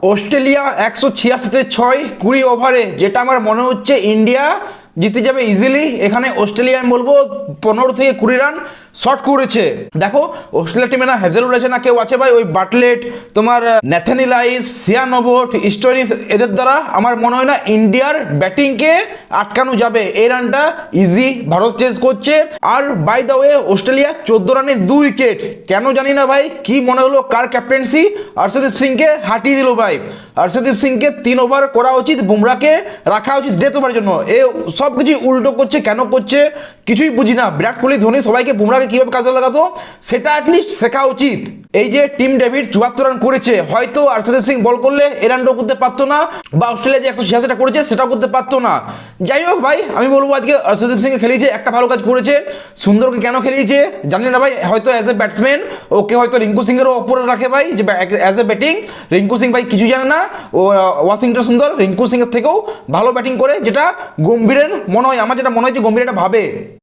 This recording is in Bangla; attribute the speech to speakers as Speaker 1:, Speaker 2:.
Speaker 1: অস্ট্রেলিয়া 186-তে 6 20 ওভারে, যেটা আমার মনে হচ্ছে ইন্ডিয়া জিতে যাবে ইজিলি। এখানে অস্ট্রেলিয়া আমি বলবো 15 থেকে 20 রান শর্ট করেছে। দেখো অস্ট্রেলিয়া টিমে না হ্যাজেলউড আছে না কেউ আছে ভাই, ওই বাটলেট, তোমার ন্যাথানিয়েল আইস, সিয়ান ওবট, স্টোরিস, এদের দ্বারা আমার মনে হয় না ইন্ডিয়ার ব্যাটিংকে আটকানো যাবে। এই রানটা ইজি ভারত চেজ করছে। আর বাই দ্য ওয়ে অস্ট্রেলিয়া 14 রানে 2 উইকেট, কেন জানি না ভাই, কি মনে হলো কার ক্যাপ্টেন্সি হর্ষদীপ সিংকে হাঁটিয়ে দিল ভাই। হর্ষদীপ সিংকে 3 ওভার করা উচিত, বুমরাকে রাখা উচিত ডেথ ওভার জন্য। এ সব কিছুই উল্টো করছে, কেন করছে কিছুই বুঝি না। বিরাট কোহলি, ধোনি সবাইকে বুমরাকে কিভাবে কাজে লাগাতো সেটা অ্যাটলিস্ট শেখা উচিত। এই যে টিম ডেভিড 74 রান করেছে, হয়তো হর্ষদীপ সিং বল করলে এই রানটাও করতে পারতো না, বা অস্ট্রেলিয়া যে 186টা করেছে সেটাও করতে পারতো না। যাই হোক ভাই, আমি বলবো আজকে হর্ষদীপ সিংকে খেলিয়েছে, একটা ভালো কাজ করেছে। সুন্দরকে কেন খেলিয়েছে জানি না ভাই, হয়তো অ্যাজ এ ব্যাটসম্যান ওকে হয়তো রিঙ্কু সিং এরও ওপরে রাখে ভাই, যে as a batting Rinku Singh ভাই কিছু জানে না। ও ওয়াশিংটন সুন্দর রিঙ্কু সিং এর থেকেও ভালো ব্যাটিং করে, যেটা গম্ভীরের মনে হয়, আমার যেটা মনে হয় যে গম্ভীর এটা ভাবে।